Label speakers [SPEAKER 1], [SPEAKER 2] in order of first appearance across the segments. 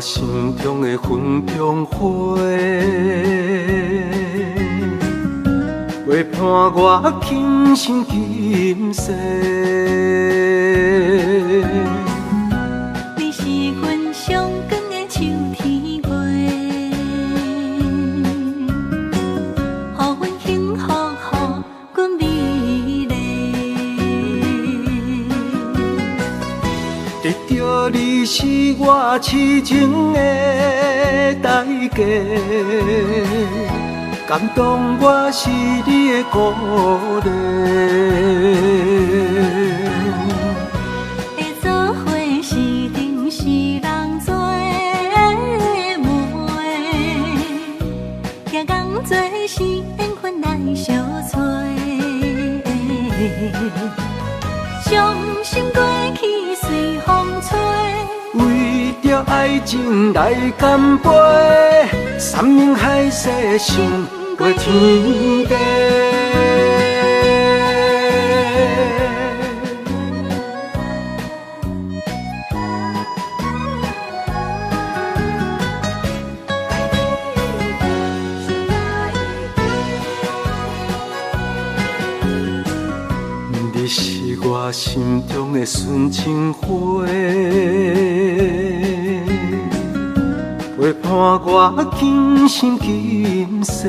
[SPEAKER 1] 心中的云中花，陪伴我今生今世。
[SPEAKER 2] 你是阮上光的秋天月，予阮幸福，予阮美丽。
[SPEAKER 1] 得到你是我痴情的代价，感动我是你的鼓励。
[SPEAKER 2] 会做伙是定是人做的媒，行工做是缘分来相找。伤心过去随风吹。
[SPEAKER 1] 为着爱情来干杯，山盟海誓想过天地。你是我心中的纯情花，陪伴我今生今世。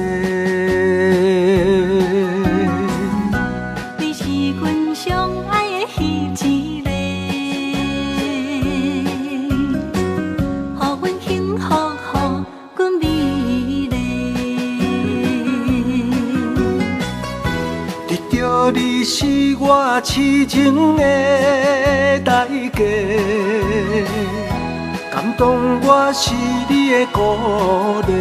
[SPEAKER 2] 你是阮上爱的彼一个，予阮幸福，予阮美丽。
[SPEAKER 1] 得到你是我痴情的代价，感动我是你的鼓励。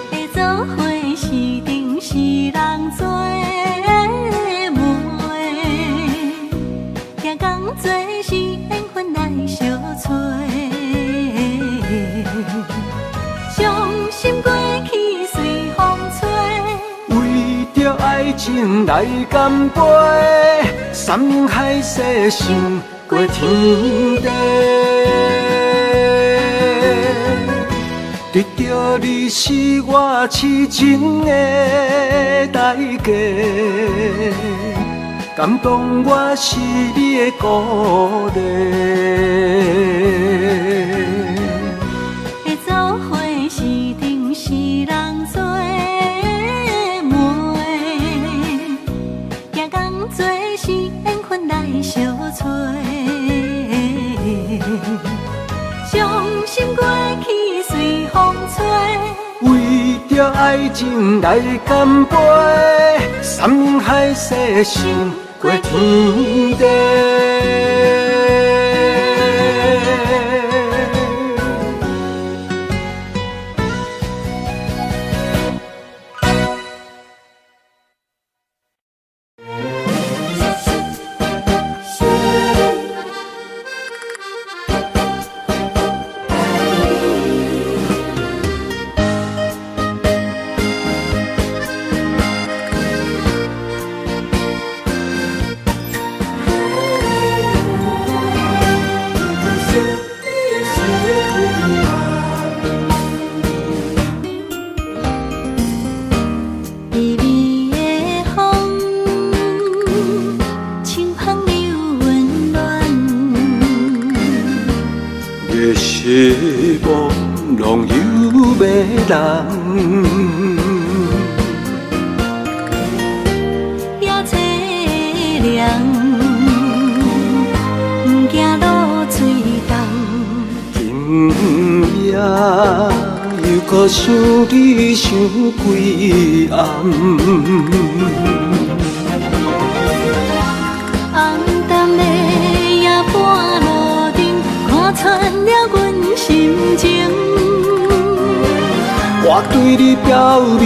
[SPEAKER 2] 会做伙是定是人做的媒，行工做是缘分来相找。伤心过去随风吹，
[SPEAKER 1] 为着爱情来干杯，山盟海誓想过天地。得到你是我痴情的代价，感动我是你的鼓励。
[SPEAKER 2] 会做伙是定是人做的媒，行工做是缘分来相找。伤心过去随风吹，
[SPEAKER 1] 为着爱情来干杯，山盟海誓想过天地。
[SPEAKER 2] 微微的风，清风又温暖。
[SPEAKER 1] 月是朦胧又迷人，
[SPEAKER 2] 夜凄凉，行路水重。
[SPEAKER 1] 今夜又搁想你想几暗，
[SPEAKER 2] 暗淡的夜半路灯，看穿了阮心情。
[SPEAKER 1] 我对你表明，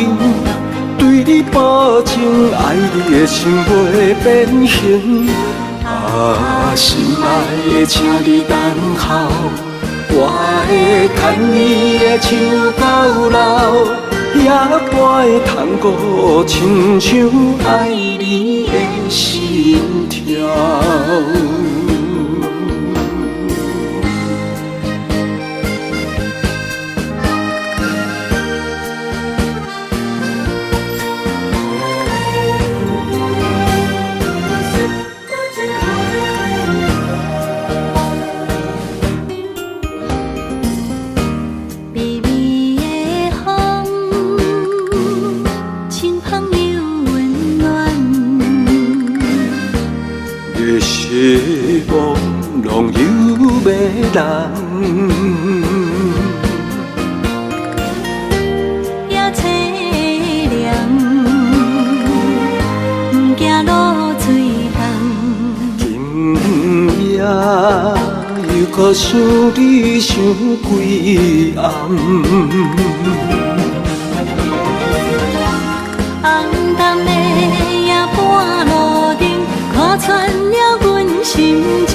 [SPEAKER 1] 对你保证，爱你的心袂变形。啊，心爱的，请你等候，我会牵你的手到老，也会通过亲像爱你的心跳。迷人。
[SPEAKER 2] 也凄凉，不惊落水重。
[SPEAKER 1] 今夜又搁想你想几暗。
[SPEAKER 2] 红淡的夜半路灯，看穿了阮心情。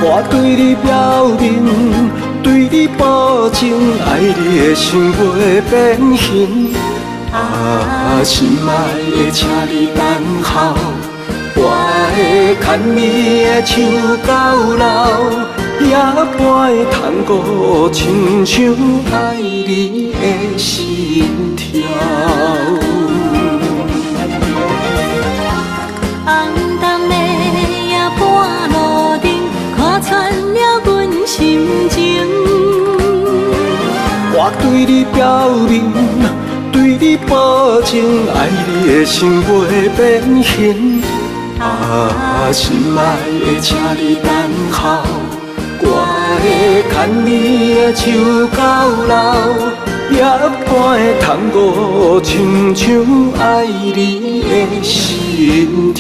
[SPEAKER 1] 我对你表明，对你保证，爱你的心袂变形。啊，心爱的，请你等候，我会牵你的手到老，也不会通过亲像爱你的心跳。
[SPEAKER 2] 红淡的夜半路灯，看穿了阮心情。
[SPEAKER 1] 我对你表明，对你保证，爱你的心袂变形。啊，心爱的，请你等候，我会牵你的手到老，也不会通过亲像爱你的心跳。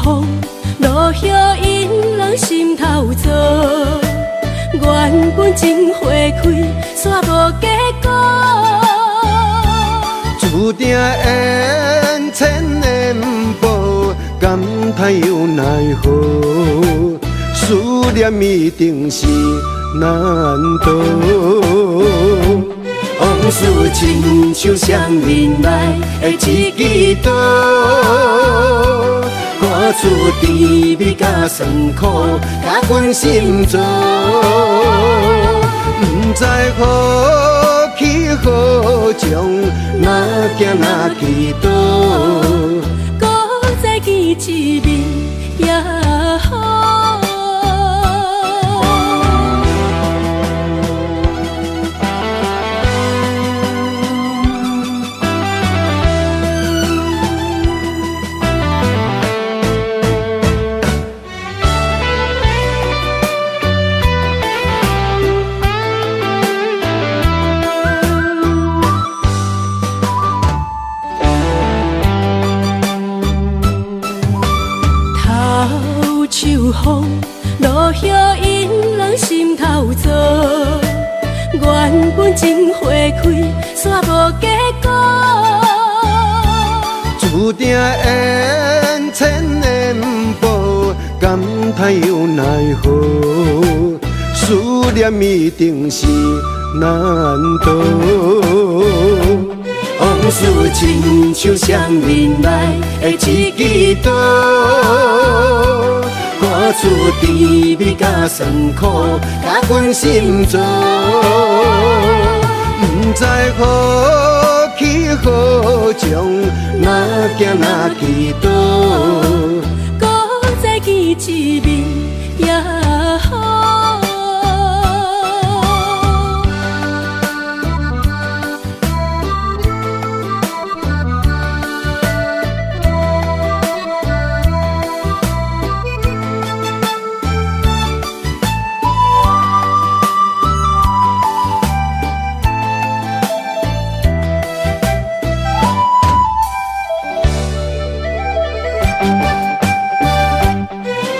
[SPEAKER 2] 风落叶引人心头躁，原本情花开，煞无结果。
[SPEAKER 3] 注定缘千年报，感叹又奈何？思念一定是难渡。往事亲像双面来的一支刀，看出甜蜜甲酸苦，甲阮心中，不知何去何从，哪行哪去倒，
[SPEAKER 2] 搁再见一面也好。风落叶引人心头躁，原本情花开，煞无结果。
[SPEAKER 3] 注定缘千年报，感叹又奈何？思念一定是难渡。往事亲像双面来的一支刀，看出甜蜜甲酸苦，甲阮心中，不知何去何从，哪行哪去倒，
[SPEAKER 2] 搁再见一面也好。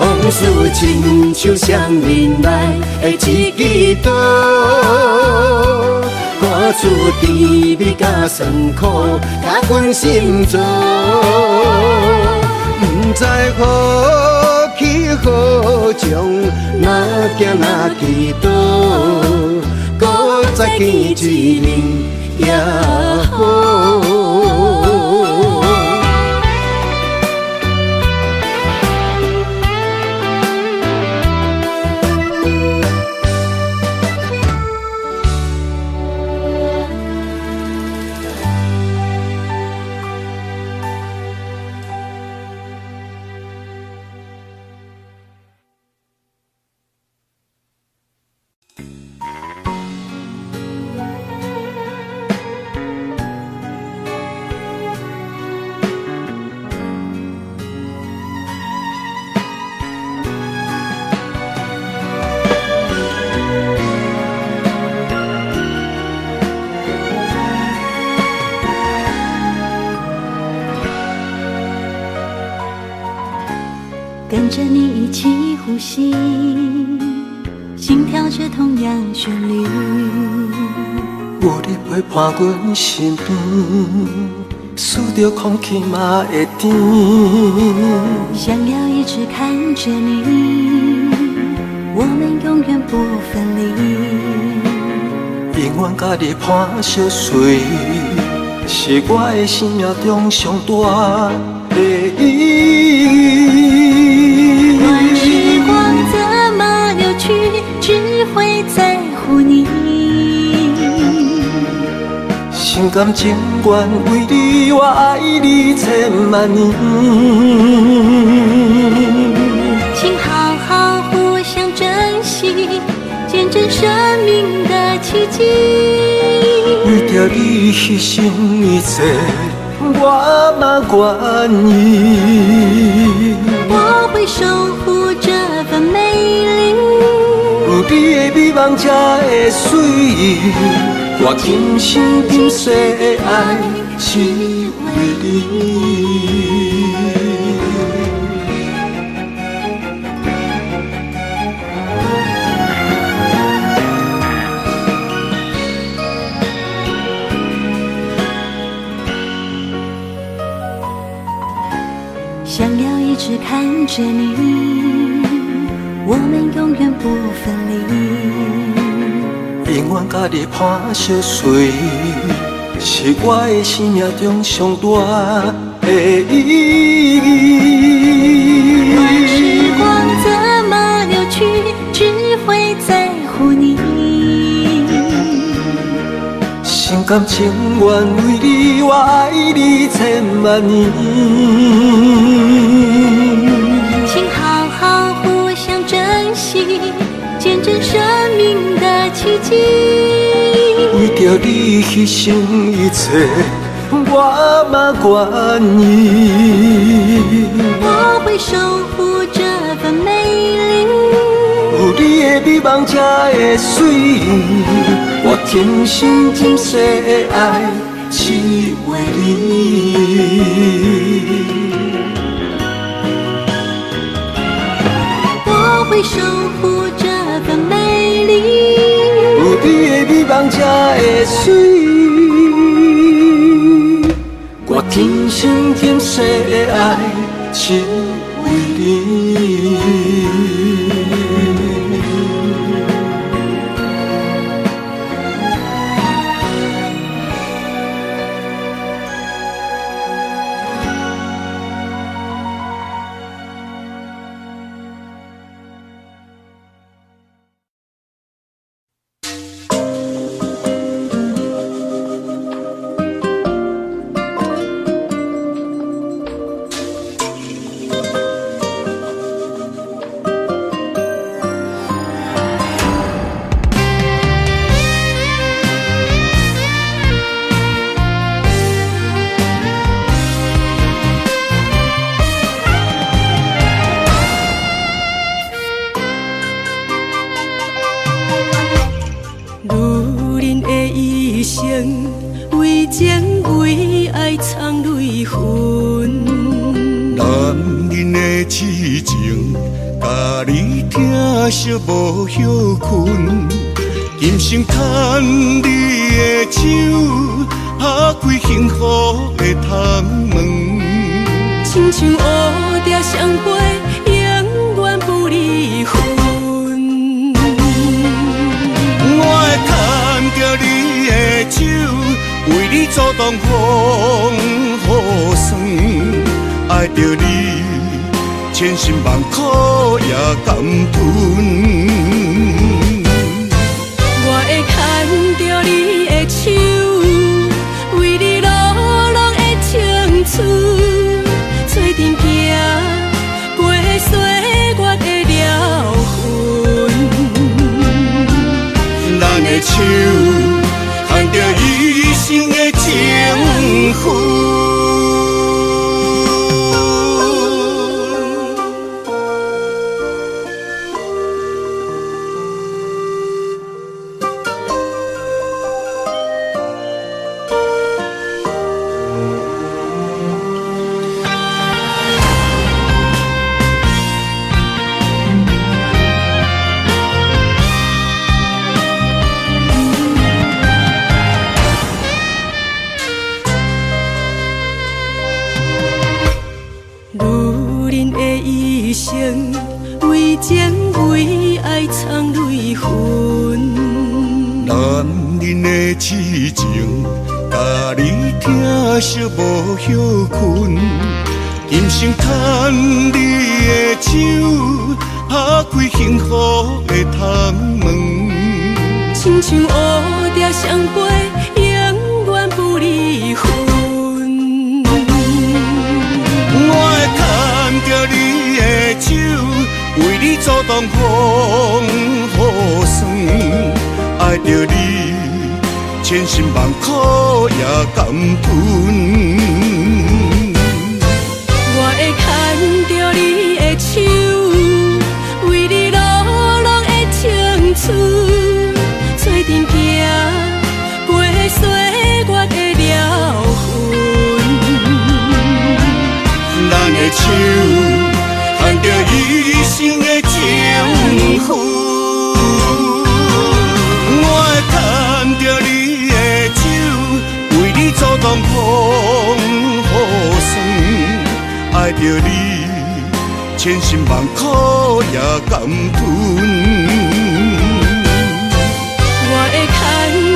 [SPEAKER 3] 往事亲像双面来的一支刀，看出甜蜜甲酸苦，甲阮心中，不知何去何从，哪行哪去倒，搁再见一面也好。
[SPEAKER 2] 跟着你一起呼吸，心跳着同样旋律。
[SPEAKER 1] 有你陪伴阮身边，数着空气嘛会甜。
[SPEAKER 2] 想要一直看着你，我们永远不分离。
[SPEAKER 1] 永远甲你伴相随，是我的生命中上大的意义。
[SPEAKER 2] 乱时光怎么流去，只会在乎你。
[SPEAKER 1] 心甘情愿为你，我爱你千万年。
[SPEAKER 2] 请好好互相珍惜，见证生命的奇迹。
[SPEAKER 1] 为着你牺牲一切，我嘛愿意。
[SPEAKER 2] 我会守护这份美丽，
[SPEAKER 1] 有你的美梦才会水，我今生今世的爱只为你。
[SPEAKER 2] 想要一直看着你，我们永远不分离。
[SPEAKER 1] 永远甲你伴相随，是我的生命中上大的意义。
[SPEAKER 2] 乱时光怎么流去，只会在乎你。
[SPEAKER 1] 心甘情愿为你，我爱你千万年。
[SPEAKER 2] 请好好互相珍惜，见证生命的奇迹。
[SPEAKER 1] 为着你牺牲一切，我嘛愿意。
[SPEAKER 2] 我会守护这份美丽，
[SPEAKER 1] 有你的美梦才会水，我今生今世的爱只为你。
[SPEAKER 2] 我会守护这份美丽，
[SPEAKER 1] 有你的美梦才会水，我今生今世的爱只为你。
[SPEAKER 4] 为情为爱藏泪痕，
[SPEAKER 3] 男人的痴情，甲你疼惜无歇困。今生牵你的手，打开幸福的窗门。
[SPEAKER 4] 亲像乌蝶相陪，永远不离分。
[SPEAKER 3] 我会牵着你的手，为你阻挡风雨霜。爱着你，千辛万苦也甘吞。
[SPEAKER 4] 我会牵着你的手，为你流浪的青春，做阵行过岁月的疗痕。
[SPEAKER 3] 咱的手牵着一生的情分。
[SPEAKER 4] 为情为爱藏泪痕，
[SPEAKER 3] 男人的痴情，甲你疼惜无歇困。今生牵你的手，打开幸福的窗门。
[SPEAKER 4] 亲像乌蝶相陪，永远不离分。
[SPEAKER 3] 我会牵着你的手，为你阻挡风雨霜。爱着你，千辛万苦也甘吞。
[SPEAKER 4] 我会牵着你的手，为你流浪的青春，做阵行过岁月的疗痕。
[SPEAKER 3] 咱的手牵着一生的情分，我会牵着你的手，为你阻挡风雨霜。爱着你，千辛万苦也甘吞。
[SPEAKER 4] 我会牵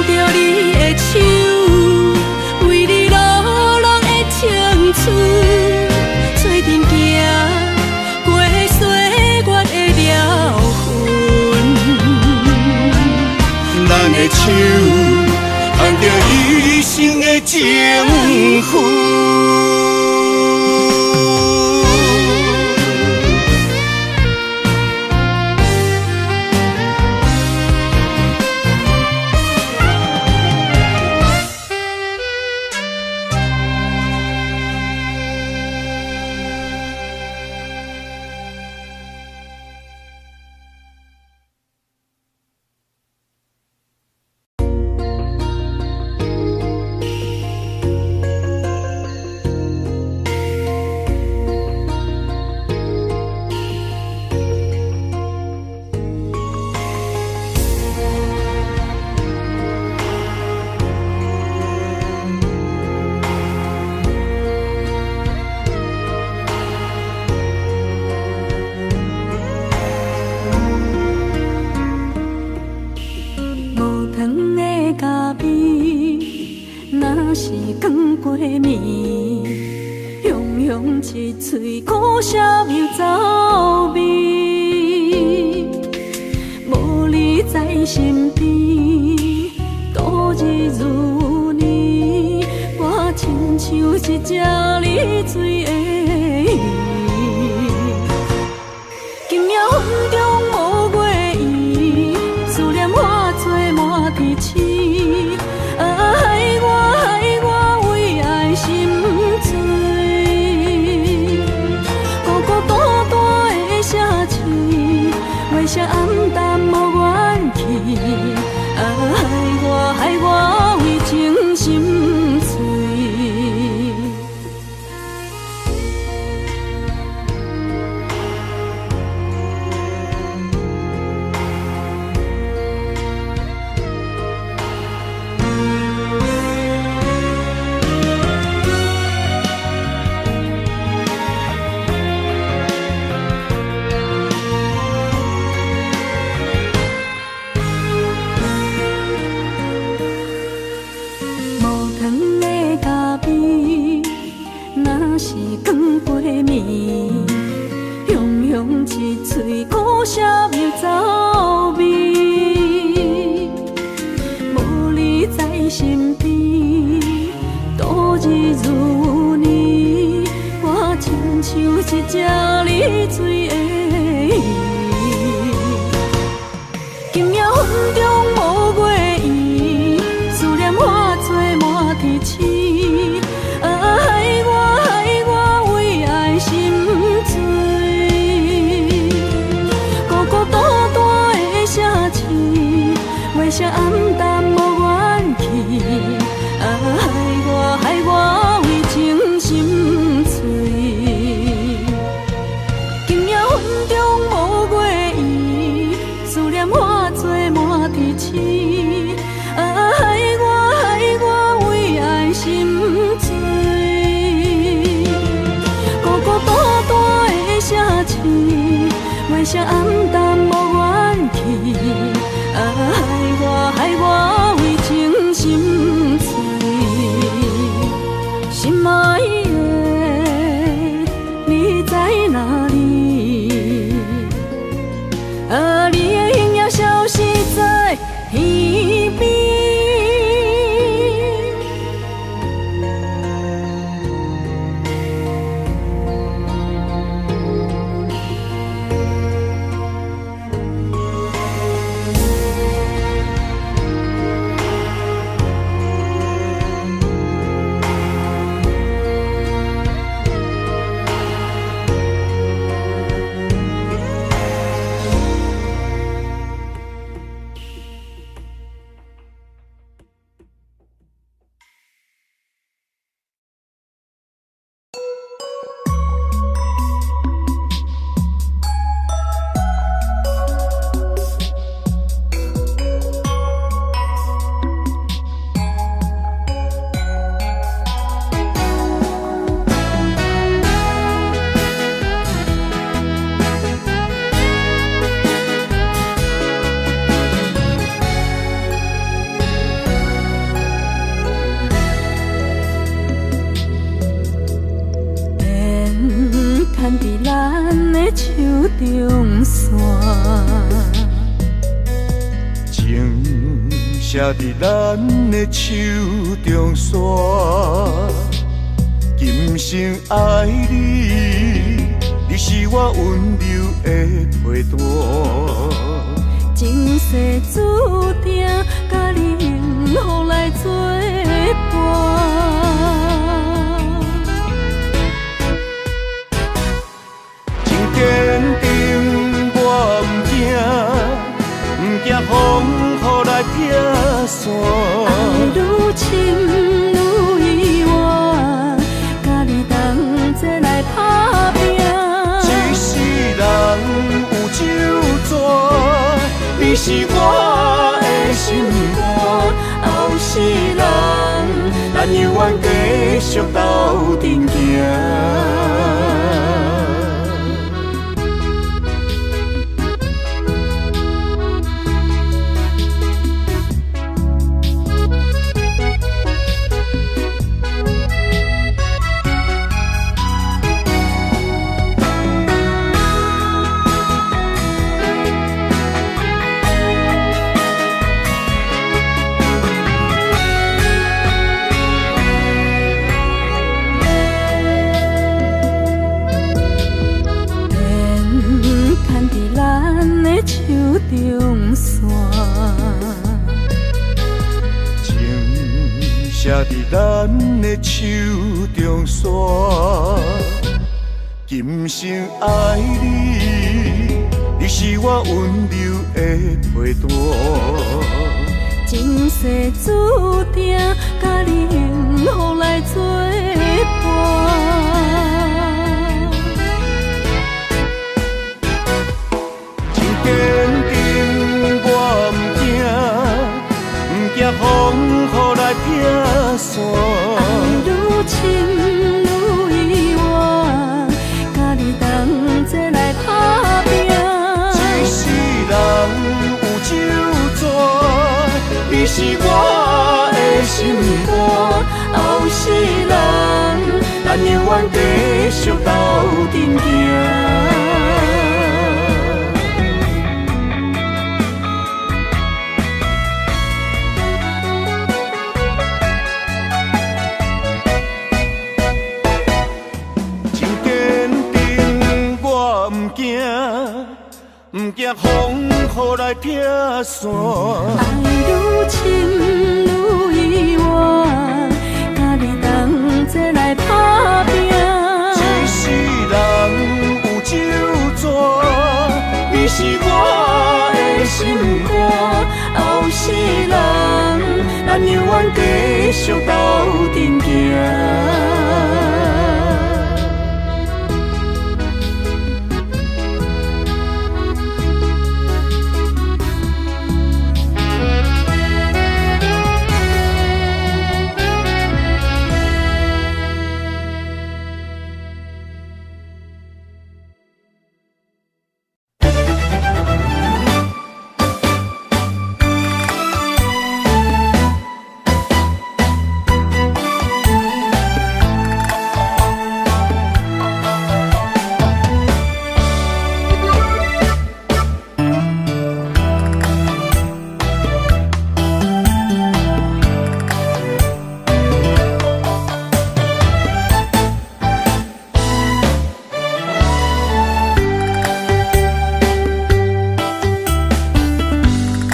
[SPEAKER 4] 着你的手，为你流浪的青春，做阵行过岁月的疗痕。
[SPEAKER 3] 咱的手牵着一生的情分。
[SPEAKER 2] 一嘴苦涩又走味，无你在身边，度日如年，我亲像一只离水的鱼，今夜风中无月圆，思念化作满天星，害我为爱心醉。月色暗淡无元气，害我为情心碎。
[SPEAKER 4] 嘴苦涩又走味，无你在身边，度日如年，我亲像一只溺水的鱼。今夜云中无月圆，思念化作满天星。害我为爱心醉，孤孤单单的城市，月色暗淡无元气。害我为情心碎。今夜云中无月圆，思念化作满天星。害我为爱心醉。月色暗淡无元气，害我为情心碎。心爱的，你在哪里？你的影也消失在天边。
[SPEAKER 5] 写伫咱的手中线，今生爱你，你是我温柔的陪伴。
[SPEAKER 4] 前世注定，甲你幸福来作伴。
[SPEAKER 5] 真坚定，我唔惊风雨来拆散。
[SPEAKER 4] 爱愈深愈远，甲你同齐来打拼。
[SPEAKER 5] 一世人有酒泉，你是我的心肝。后世人，咱永远继续斗阵行。
[SPEAKER 4] 中线，
[SPEAKER 5] 情写伫咱的手中线，今生爱你，你是我温柔的陪伴。
[SPEAKER 4] 前世注定，甲你幸福来作伴。
[SPEAKER 5] 坚定，我唔惊风雨来拆散。
[SPEAKER 4] 爱愈深愈远，甲你同齐来打拼。
[SPEAKER 5] 一世人有酒泉，你是我的心肝。后世人，咱永远继续斗阵行。行，不惊风雨来劈山。
[SPEAKER 4] 爱愈深愈意外，甲你同齐来打拼。
[SPEAKER 5] 一世人有酒泉，你是我的心肝。后世人，咱永远继续斗阵行。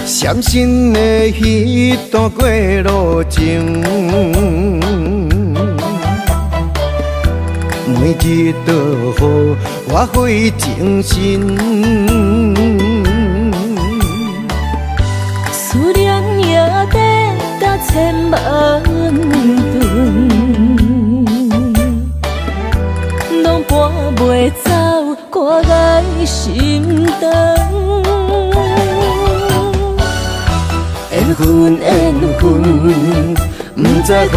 [SPEAKER 3] 伤心的彼段过路程，每日都予我费精神。
[SPEAKER 4] 思念也得达千万吨，拢搬袂走我的心肠。缘分缘分，不知何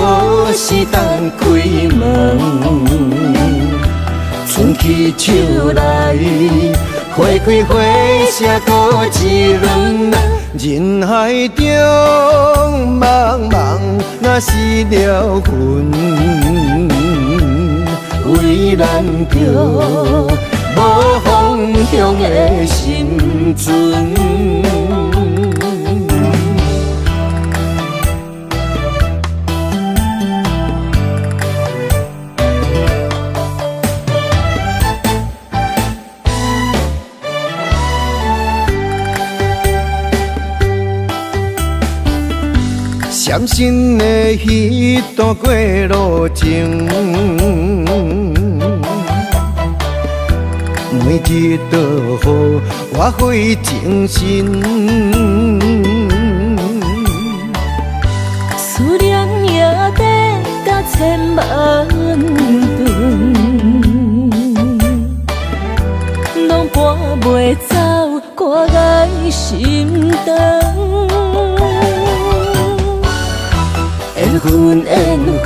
[SPEAKER 4] 时当开门。春去秋来，花开花谢多一轮。人海中茫茫，若是了魂，为咱着无方向的心存。
[SPEAKER 3] 伤心的彼段过路程，每日都予我费精神。
[SPEAKER 4] 思念也得达千万吨，拢搬袂走我的心肠。缘分缘分，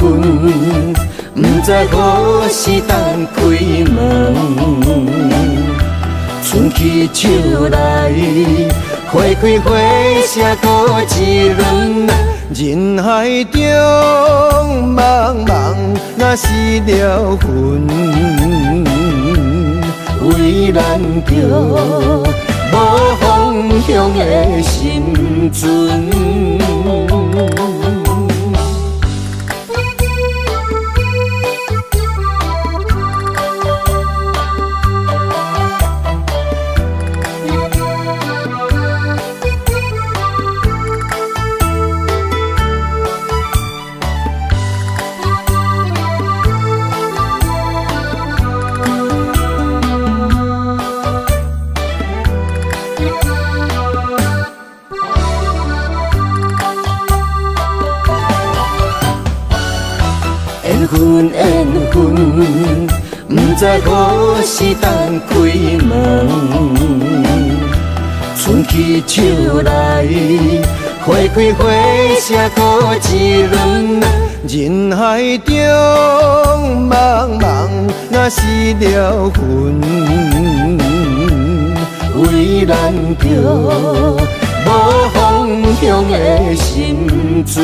[SPEAKER 4] 不知何时当开门。春去秋来，花开花谢多一轮。
[SPEAKER 3] 人海中茫茫，若是了魂，
[SPEAKER 4] 为咱着无方向的心存。缘分缘分，不知何时当开门。春去秋来，花开花谢多一轮。
[SPEAKER 3] 人海中茫茫，若是了魂，
[SPEAKER 4] 为咱着无方向的心存。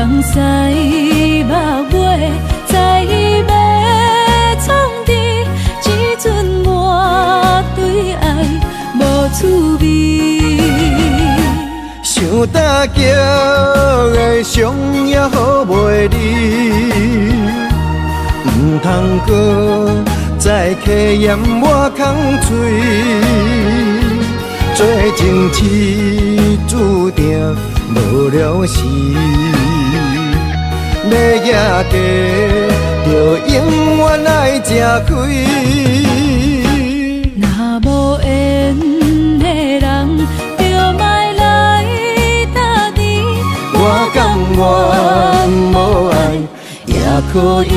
[SPEAKER 4] 人使目尾，在伊要创治，只准我对爱无趣味。
[SPEAKER 3] 想搭桥的伤也好袂离，唔通搁再客嫌我空嘴。做情痴注定无了时，要野家就永远爱吃亏。
[SPEAKER 4] 若无缘的人，就莫来搭你。
[SPEAKER 3] 我甘愿无爱也可以。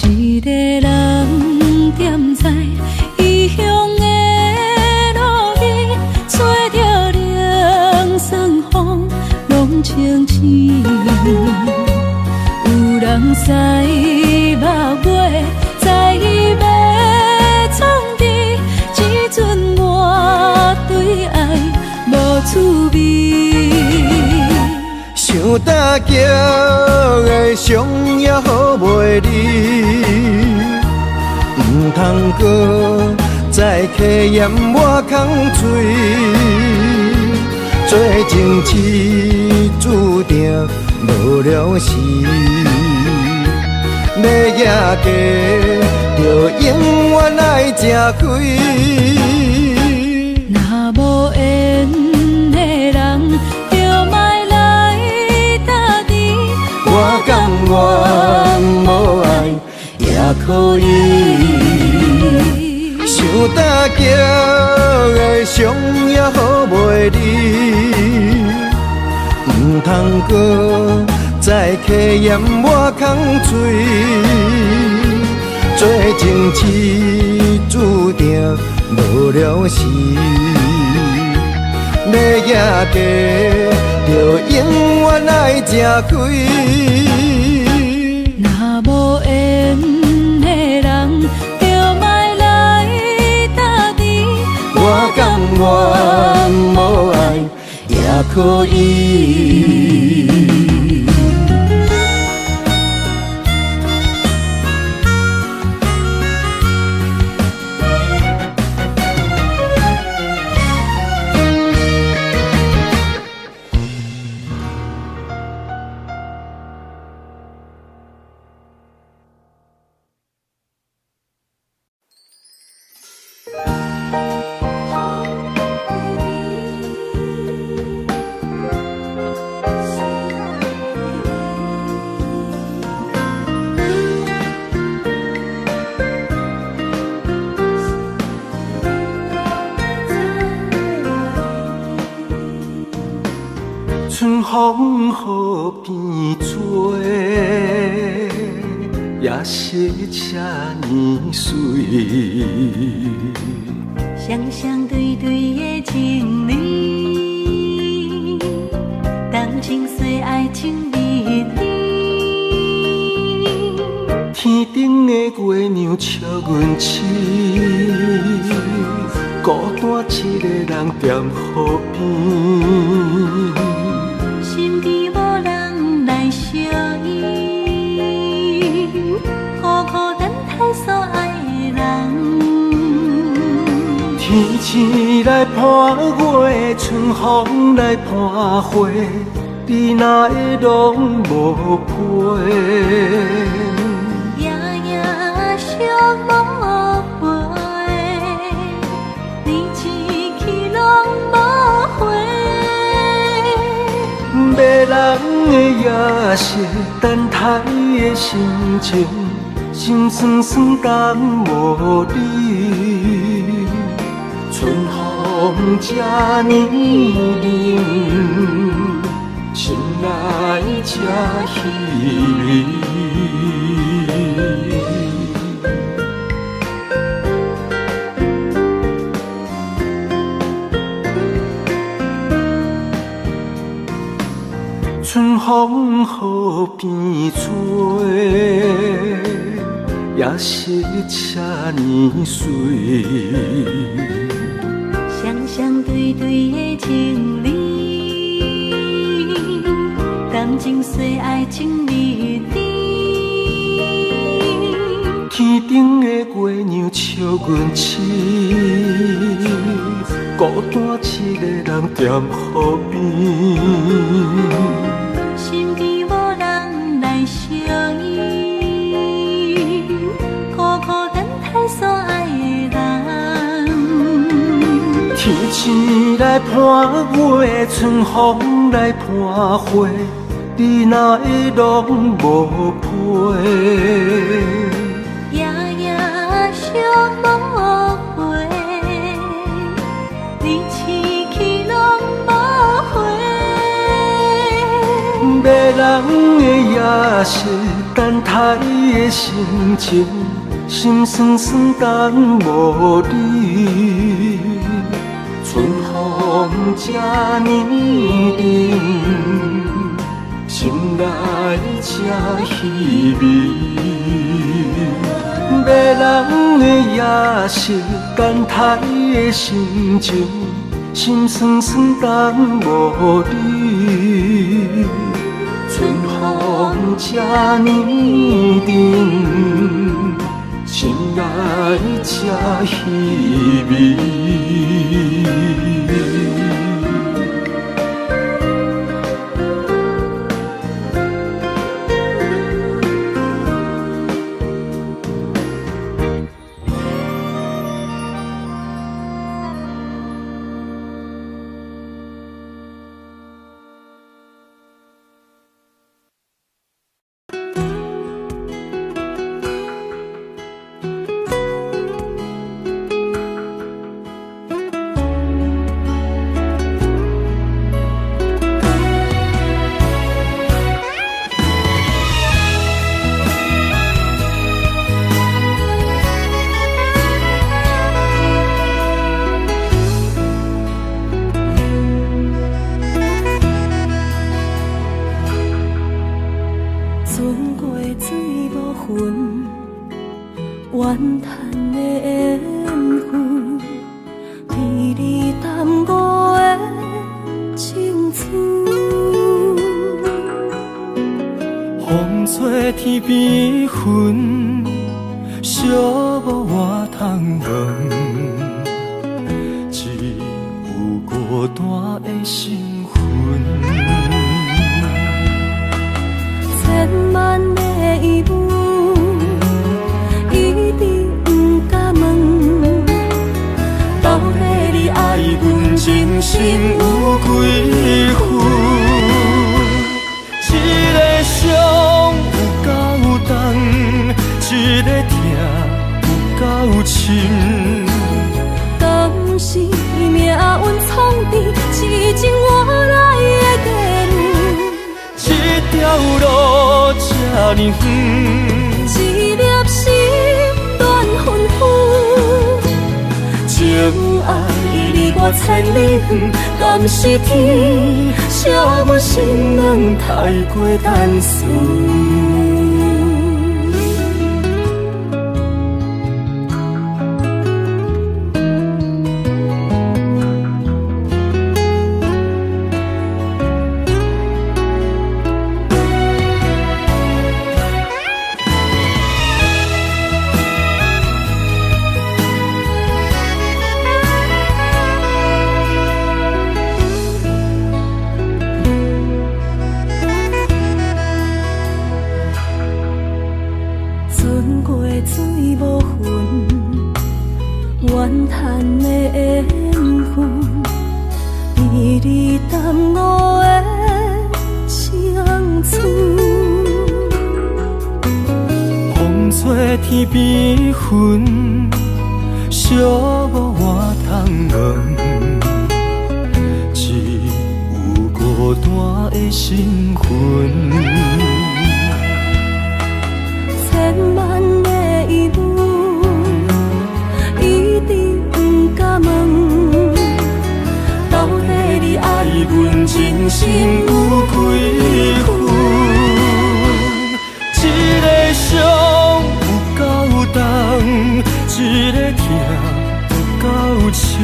[SPEAKER 4] 一个人踮在异乡的路边，吹着凉爽风，拢清醒。有人使目尾，在伊要创治，只准我对爱无趣味。
[SPEAKER 3] 想搭桥的伤也好袂离，唔通搁再客嫌我空嘴。做情痴注定无了时，要野家就永远爱吃亏。
[SPEAKER 4] 若无缘的人，
[SPEAKER 3] 我甘愿无爱也可以，想搭桥的伤也好袂离，唔通搁再客嫌我空嘴。做情痴注定无了时，要野家就永远爱吃亏。
[SPEAKER 4] 若无缘的人，就莫来搭你。
[SPEAKER 3] 我甘愿无爱也可以。
[SPEAKER 1] 春风雨变做，也是这呢水。
[SPEAKER 2] 双双对对的情侣，动情岁爱情蜜里。
[SPEAKER 1] 天顶的月亮笑阮痴，孤单一个人踮河边。
[SPEAKER 2] 心边无人来相依，孤孤单单所爱的人。
[SPEAKER 1] 天星来伴月，春风来伴花，你哪会拢无陪？
[SPEAKER 2] 夜夜相无回，你一去拢无回。
[SPEAKER 1] 迷人的夜色，等待的心情，心酸酸等无你。春风这呢冷，心内这稀微。风雨变做，也是这呢水。
[SPEAKER 2] 双双对对的情侣，感情随爱情蜜甜。
[SPEAKER 1] 天顶的月亮笑阮痴，孤单一个人踮河边。
[SPEAKER 2] 身边无人来相依，孤孤单单所爱的人。
[SPEAKER 1] 天星来伴月，春风来伴花，你哪会拢无陪？
[SPEAKER 2] 夜夜相无回，你痴去拢无回。
[SPEAKER 1] 迷人的夜色，等待的心情，心酸酸等无你。春风这呢冷，心内这稀微。迷人的夜色，等待的心情，心酸酸等无你。春风这呢冷，心内这稀微。
[SPEAKER 5] 天边云，寂寞我通问，只有孤单的心魂。
[SPEAKER 4] 千万的疑问，一直不敢问，到底你爱阮真心有几分？一个伤有够重，一个痛有够深。敢是命运创治，痴情换来的结论？
[SPEAKER 5] 这条路这呢远，
[SPEAKER 4] 一粒心乱纷纷。情爱离我千里远，敢是天惜阮心软太过单纯？
[SPEAKER 5] 天边云，寂寞我通问，只有孤单的心魂。
[SPEAKER 4] 千万的疑问，一直不敢问，到底你爱阮真心有几分？
[SPEAKER 5] 深。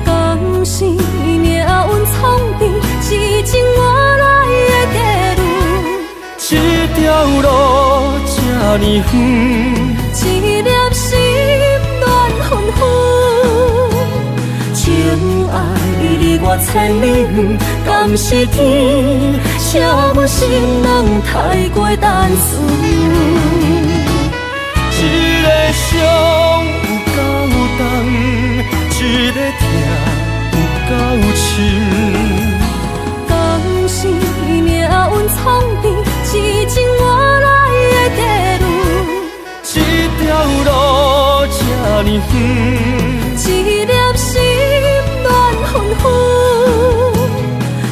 [SPEAKER 4] 敢是命运创治，是情我来的地路。
[SPEAKER 5] 这条路这呢远，
[SPEAKER 4] 一粒心乱纷纷。情爱离我千里远，敢是天写阮心人太过单纯。
[SPEAKER 5] 一个伤有够重，一个痛有够深。
[SPEAKER 4] 敢是命运创治，是情我来的地路。
[SPEAKER 5] 这条路这呢远，
[SPEAKER 4] 一粒心乱纷纷。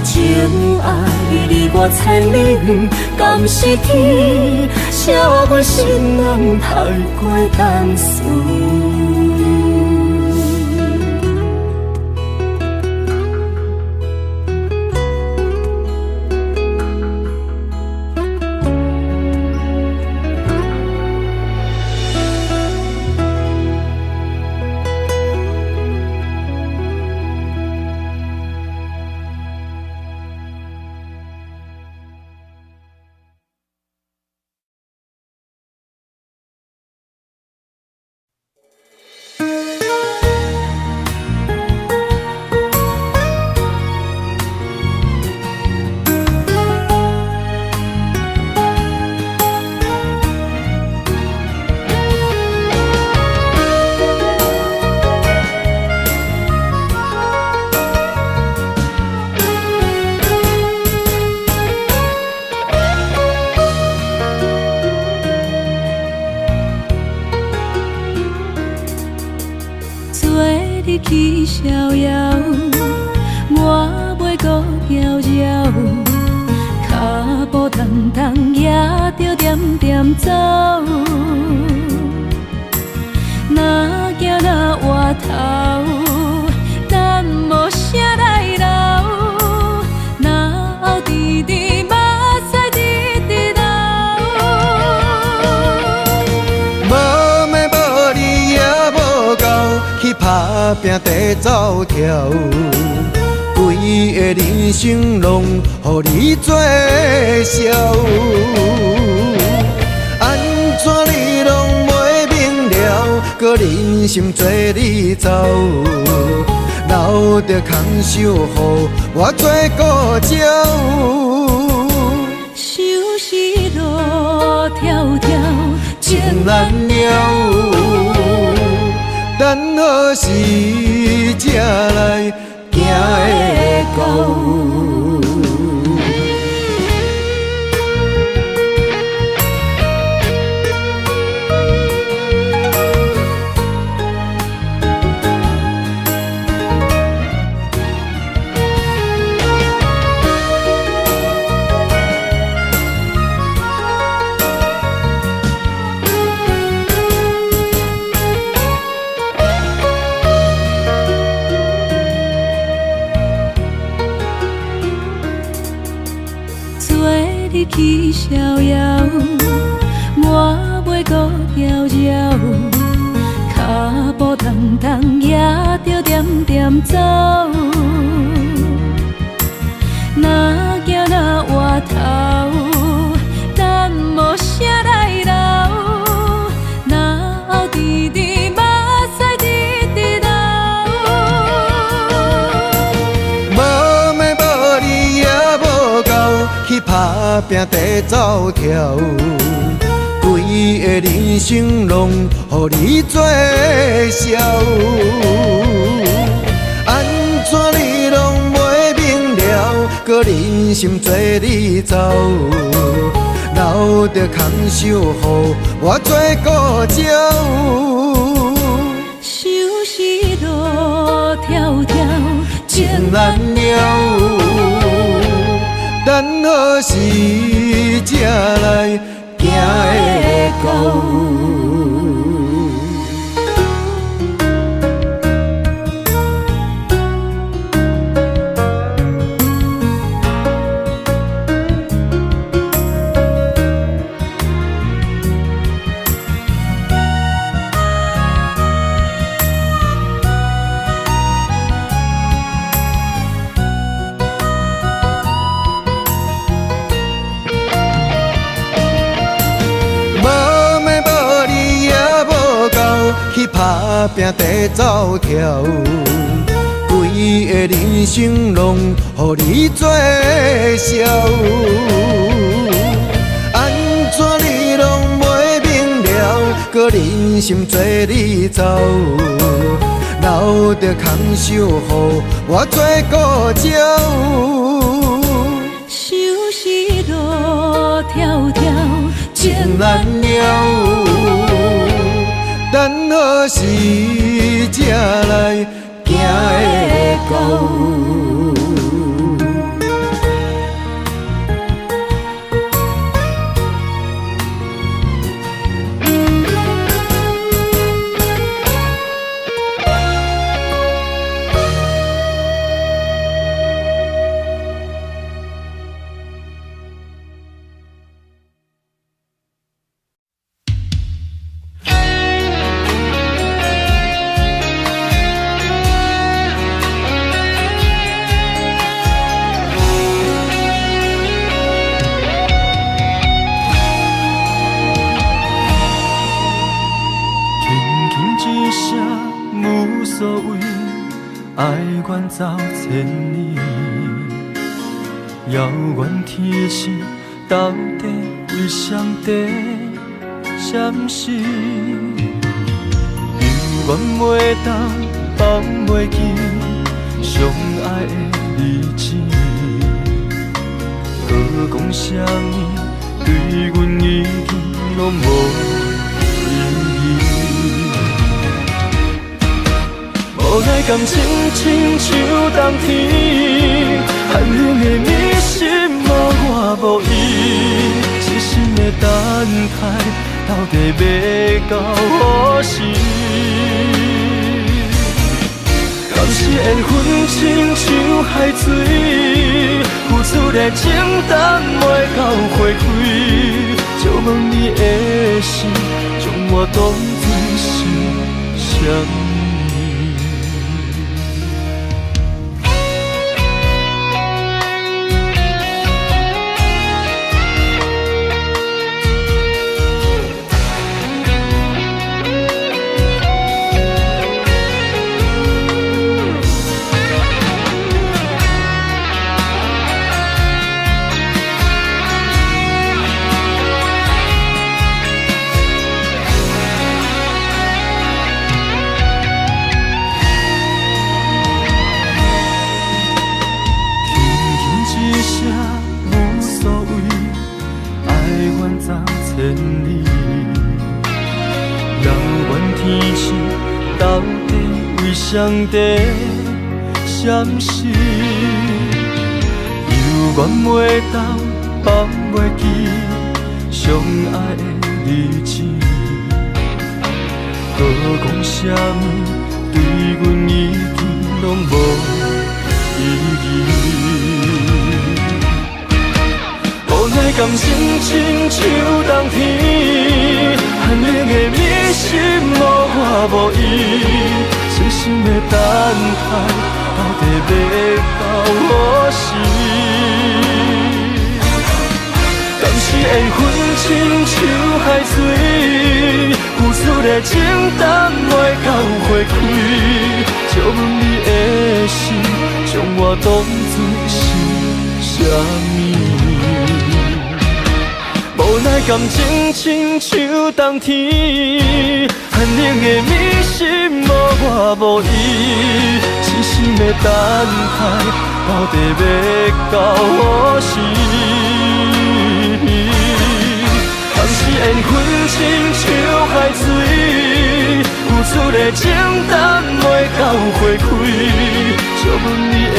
[SPEAKER 4] 情爱离我千里远，敢是天写阮心人太过单纯。去逍遥，我袂搁搅扰，脚步重重也着点点走。若行若回头，咱无啥来留，若后直直目屎直直流。
[SPEAKER 3] 无咩无理也无够，去打拼地走跳，规个人生拢予你做笑。安怎你拢袂明了，搁忍心做你走，留着空手予我做顾鸟。
[SPEAKER 4] 想是路迢迢，
[SPEAKER 3] 情难了，等何时才来行会到？
[SPEAKER 4] 去逍遥，我袂搁搅扰，脚步重重也着点点走。若行若回头，咱无啥来留，若后直直目屎直直流。
[SPEAKER 3] 无咩无理也无够，去打拼地走跳，规个人生拢予你做笑。安怎你拢袂明了，搁忍心做你走，留着空手予我做顾鸟。
[SPEAKER 4] 想是路迢迢，
[SPEAKER 3] 情难了，等何时才来行会到？打拼地走跳，规个人生拢予你做笑。安怎你拢袂明了，搁忍心做你走，留着空手予我做顾鸟。
[SPEAKER 4] 想是路迢迢，
[SPEAKER 3] 情难了，等何时才来行会到？
[SPEAKER 5] 走千里，遥远天星到底为上帝闪烁？犹原袂当放袂记相爱的日子，搁讲啥物对阮已经拢无意义。无奈感情亲像冬天，寒冷的你心无我无伊，痴心的等待，到底要到何时？敢是缘分亲像海水，付出的情等袂到花开，就问你的心，将我当作是啥物？上帝闪烁，犹原袂当放袂记相爱的日子，搁讲啥物对阮已经拢无意义。无奈感情亲像冬天，寒冷的你心无我无伊。痴心的等待，到底要到何时？敢是缘分亲像海水，付出的情等袂到花开，就问你的心，将我当作是啥物？无奈感情亲像冬天，寒冷的你心无我无伊，痴心的等待，到底要到何时？敢是缘分亲像海水，付出的情等袂到花开，就问你的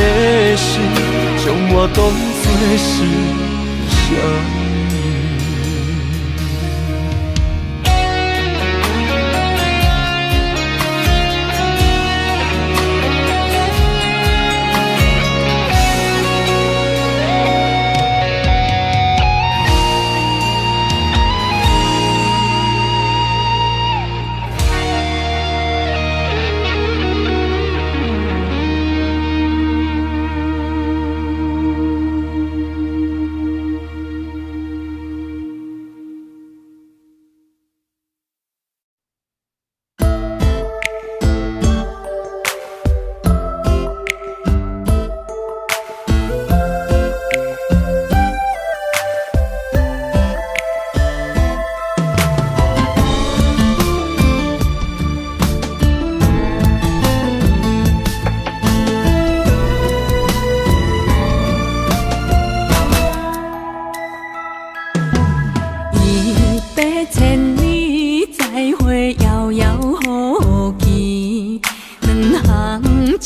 [SPEAKER 5] 心，将我当作是啥物？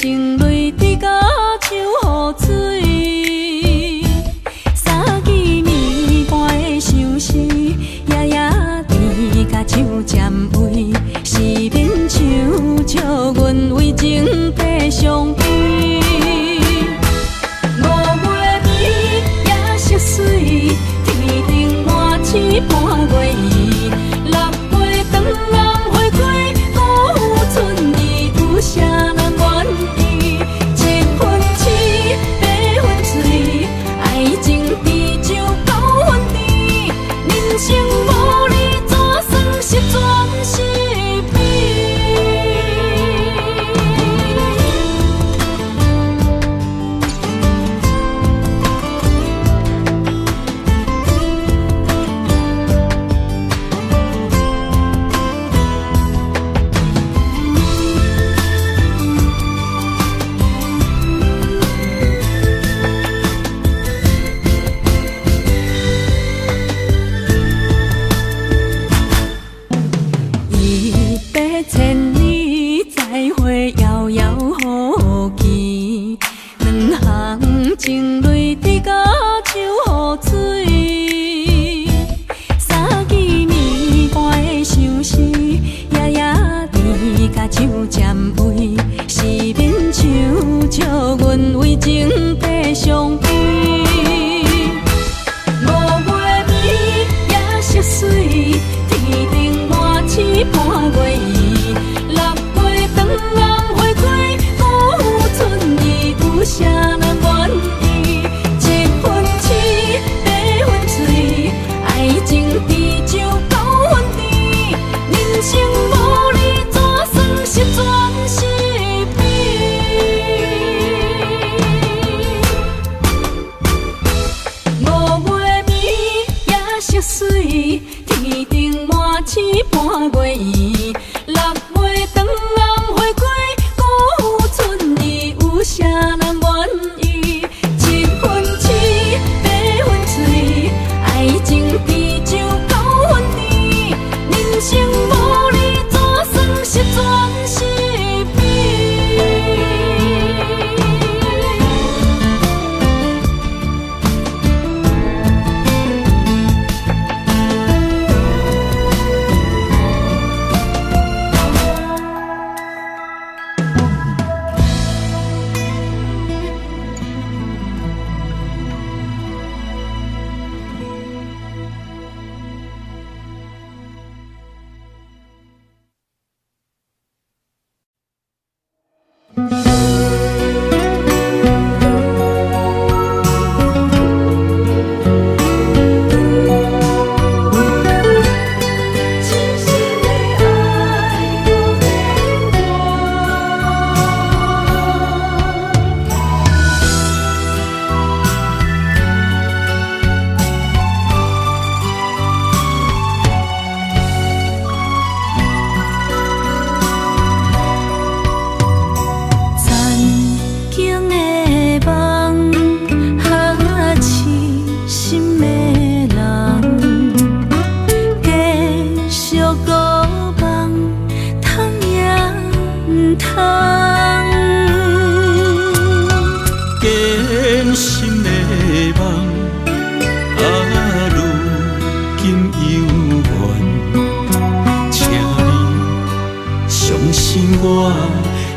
[SPEAKER 4] 情泪滴甲手雨水，三更暝半的相思，夜夜甜甲酒占位，是勉强借阮为情白相陪。5月暝夜色水，天顶满星半月圆，6月长暗花开，辜负春意，有啥人愿意？7分痴，8分醉，爱情滴酒9分甜，人生无你怎算是全是美？100,000里再会，遥遥无期。两行情泪滴甲手雨水，三更暝半的相思，夜夜甜甲酒占位，是勉强借阮为情白相陪。5月暝夜色水，天顶满星半月圆，6月长暗花开，辜负春意，有啥人愿意？7分痴，8分醉，爱情滴酒9分甜，人生无你怎算是全是美？5月暝夜色水，天顶满星半月圆，6月长暗花开，辜负春意，有啥人愿意？7分痴，8分醉，爱情滴酒9分甜，人生无你怎算是全是美？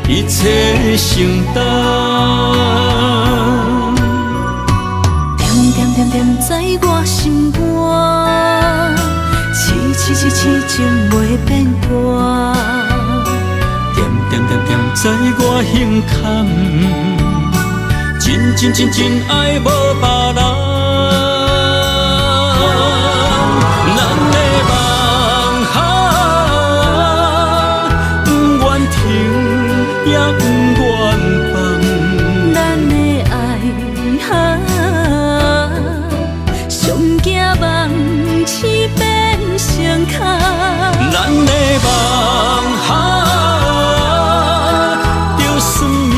[SPEAKER 1] 一切承担，
[SPEAKER 4] 点点点在我心肝，痴情袂变卦，
[SPEAKER 1] 点点在我胸坎，真爱无别人。也不愿放，
[SPEAKER 4] 咱的爱上惊梦醒变成空，
[SPEAKER 1] 咱的梦就算命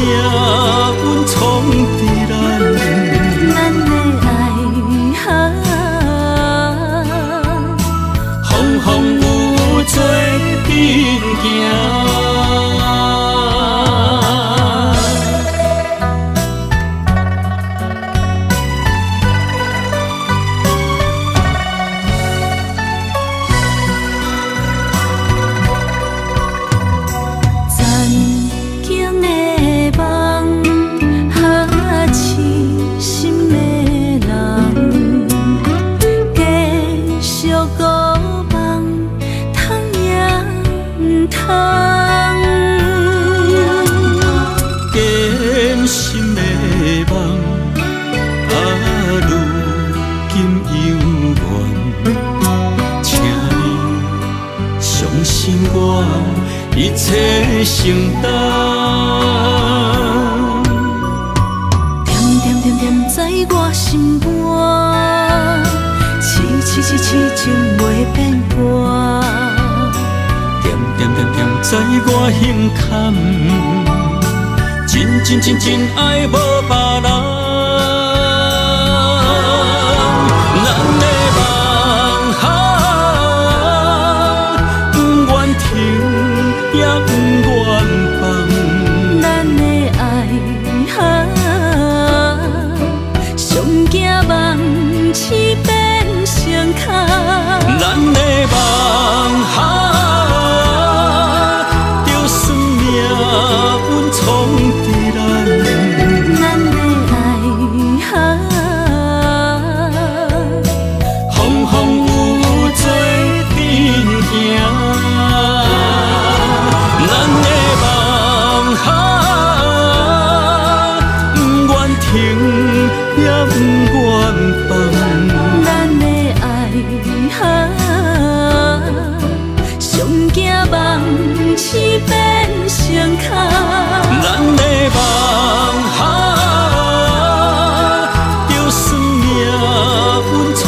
[SPEAKER 1] 运冲伫咱
[SPEAKER 4] 的爱
[SPEAKER 1] 风有做阵行。我胸坎，真爱无别人。咱的梦不愿停，也不愿放。
[SPEAKER 4] 咱的爱上惊梦痴变成空。
[SPEAKER 1] 咱的梦就算命运闯伫咱，
[SPEAKER 4] 咱的爱
[SPEAKER 1] 风风雨雨做阵行。咱的梦不愿停，也不愿放。
[SPEAKER 4] 咱的爱上惊梦痴变成空。
[SPEAKER 1] 咱的梦就算命运闯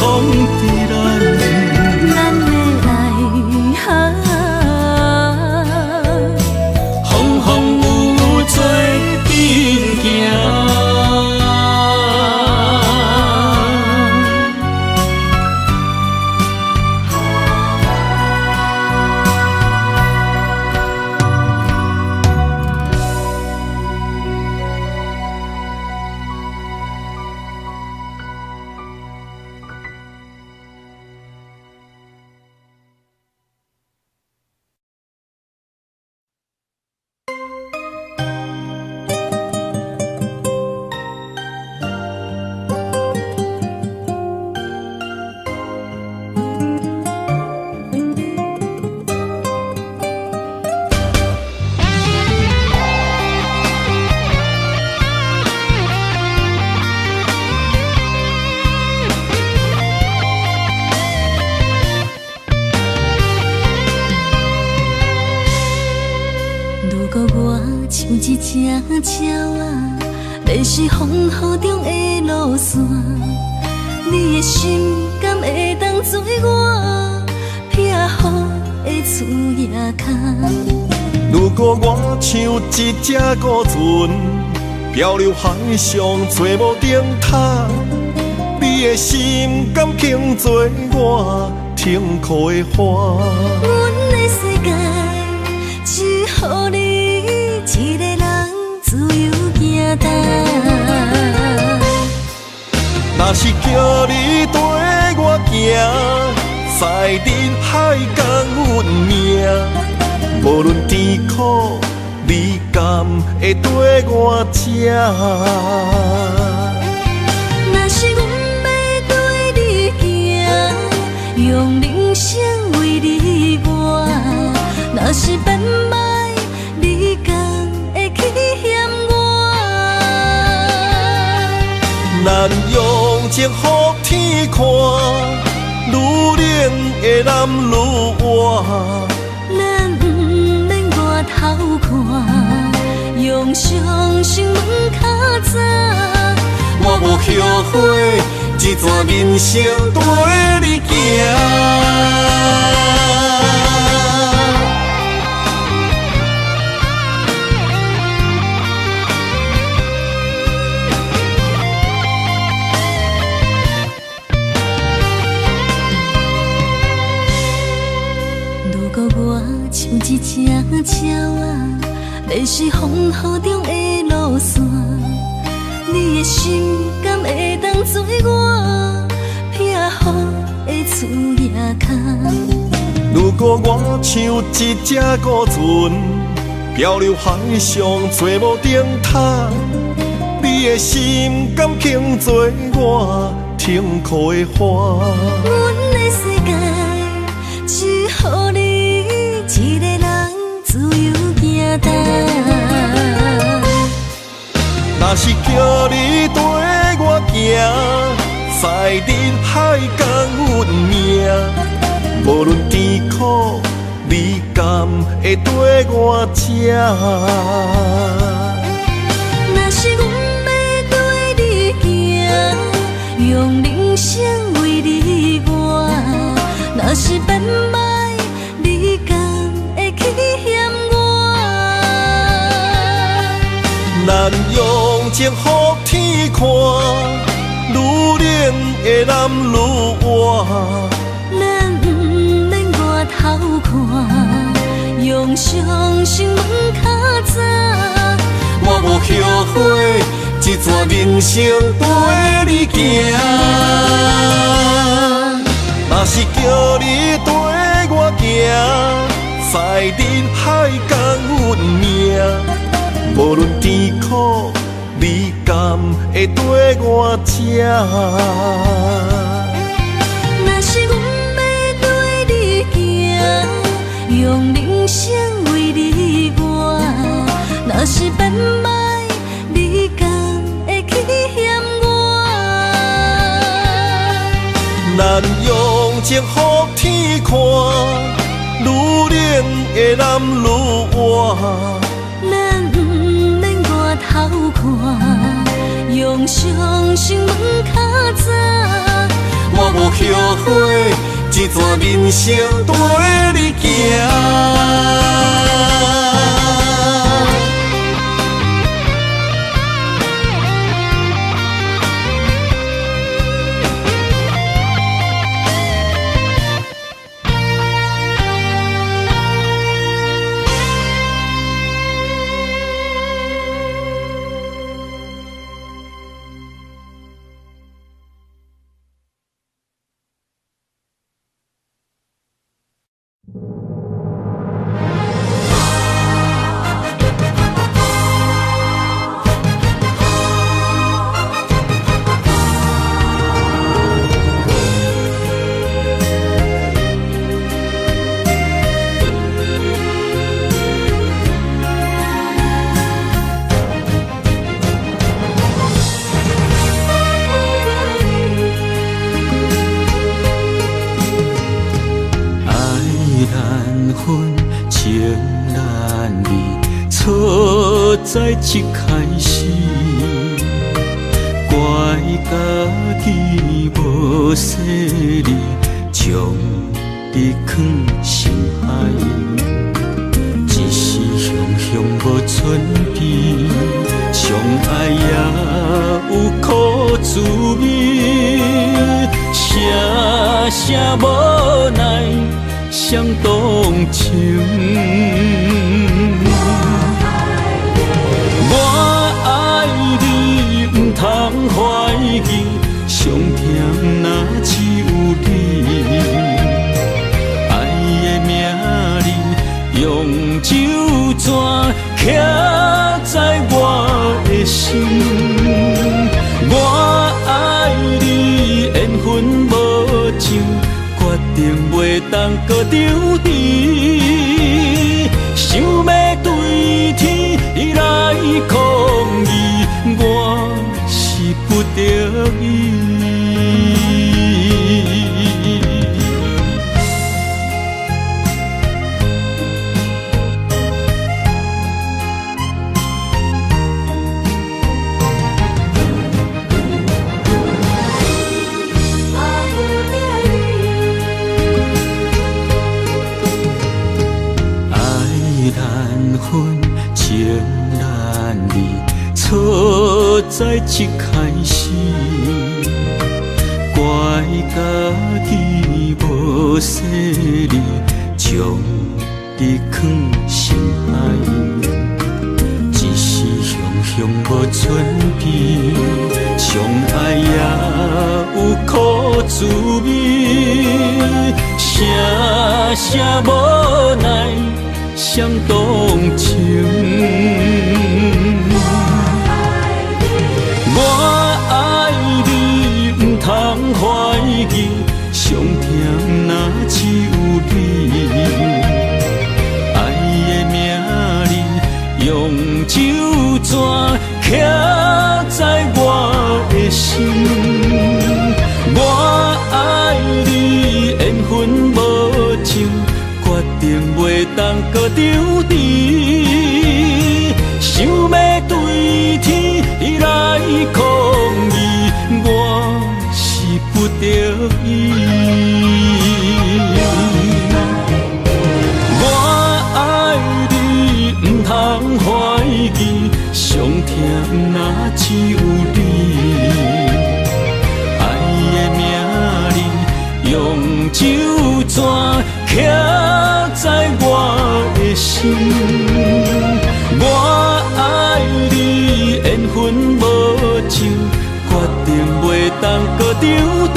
[SPEAKER 1] 伫咱，
[SPEAKER 4] 咱的爱
[SPEAKER 1] 风风雨雨做阵行。
[SPEAKER 4] 像一只鸟仔，迷失风雨中的路线。你的心敢会当做我撇予的厝野空？
[SPEAKER 5] 如果我像一只孤船，漂流海上做无定塔，你的心敢肯做我停靠的花？
[SPEAKER 4] 阮的世界只予你一个人自由行踏。
[SPEAKER 5] 若是叫你跟我行，在人海共运命，无论甜苦，你敢会跟我吃？
[SPEAKER 4] 若是阮要对你行，用人生为你活；若是变歹，你敢会去嫌我？
[SPEAKER 5] 咱用情予天看，愈冷的男愈活。
[SPEAKER 4] 咱不免外头看，用双心问较早。
[SPEAKER 5] 我无后悔，这段人生跟你行。
[SPEAKER 4] 如果我像一只鸟仔，迷失风雨中的路线，你的心敢会当做我撇予的厝野空？
[SPEAKER 5] 如果我像一只孤船，漂流海上做无定塔，你的心敢肯做我停靠的花？
[SPEAKER 4] 阮的世界只予你一个人自由行踏。
[SPEAKER 5] 若是叫你跟我行，在人海共运命，无论甜苦，你敢会跟我吃？
[SPEAKER 4] 若是阮要对你行，用人生为你活；若是变歹，你敢会去嫌我？
[SPEAKER 5] 咱用情予天看，愈冷的男愈活。
[SPEAKER 4] 咱不免外头看，用双心问较早。
[SPEAKER 5] 我无后悔，这段人生陪你行。若是叫你跟我行，在人海共运命。无论甜苦，你甘会跟我吃？
[SPEAKER 4] 若是阮要对你行，用人生为你活。若是变歹，你敢会去嫌我？
[SPEAKER 5] 咱用情予天看，愈冷的男愈活。
[SPEAKER 4] 咱不免外头看，用双心问较早。
[SPEAKER 5] 我无后悔，这段人生陪你行。
[SPEAKER 1] 在一开始，怪家己无细腻，将你藏心海。一时雄雄无准备，相爱也有苦滋味，声声无奈伤动情。通怀疑，上甜若只有你。爱的名字用酒泉刻在我的心。我爱你，缘分无尽，决定袂当搁丢你。想要对天来抗议，我是不得已。爱难分，情难离。错在一开始，怪家己无细腻，将你藏心海。一时雄雄无准备，相爱也有苦滋味，声声无奈伤动情。我爱你，不通怀疑，上甜若只有你。爱的名字用酒泉刻在我的心。我爱你，缘分无尽，决定袂当搁丢你。想要对天来抗议，我是不得已。我爱你，不通怀疑，上天
[SPEAKER 5] 听，若只有你。爱的名字用酒泉刻在我的心。我爱你，缘分无尽，决定袂当搁丢你。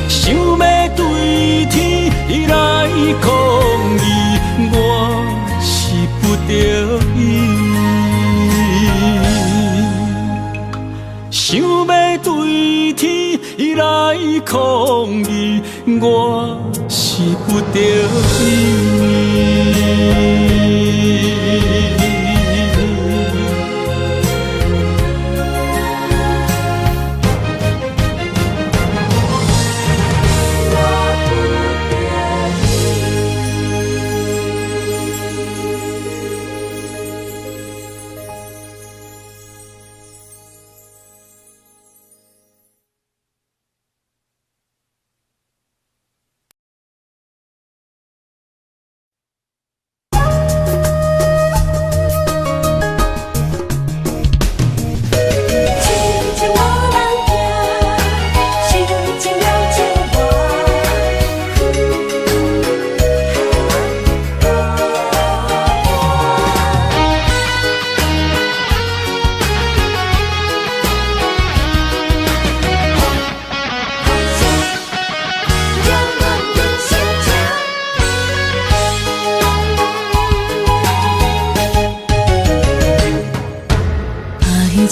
[SPEAKER 5] 想要对天来抗议，我是不得已。想要对天来抗议，我是不得已。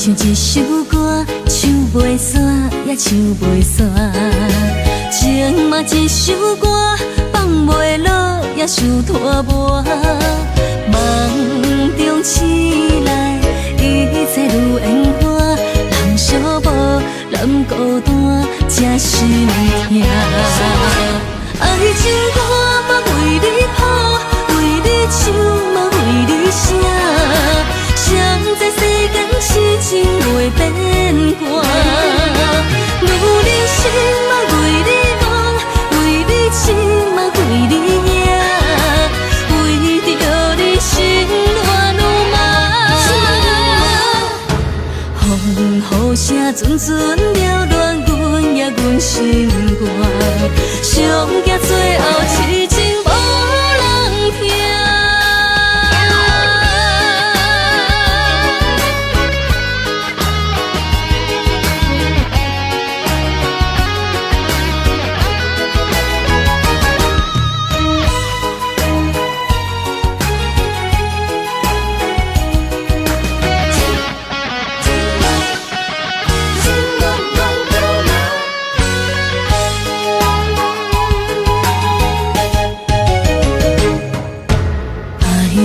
[SPEAKER 2] 唱一首歌，唱袂煞也唱袂煞；情嘛一首歌，放袂落也想拖磨。梦中醒来，一切如烟花，人寂寞，人孤单，才心痛。爱情歌嘛为你谱，为你唱嘛为你写。谁知世间痴情袂变卦，女人心嘛为你梦，为你痴嘛为你赢，为着你心乱如麻。风雨声阵阵扰乱阮也阮心肝，上惊最后痴情无人听。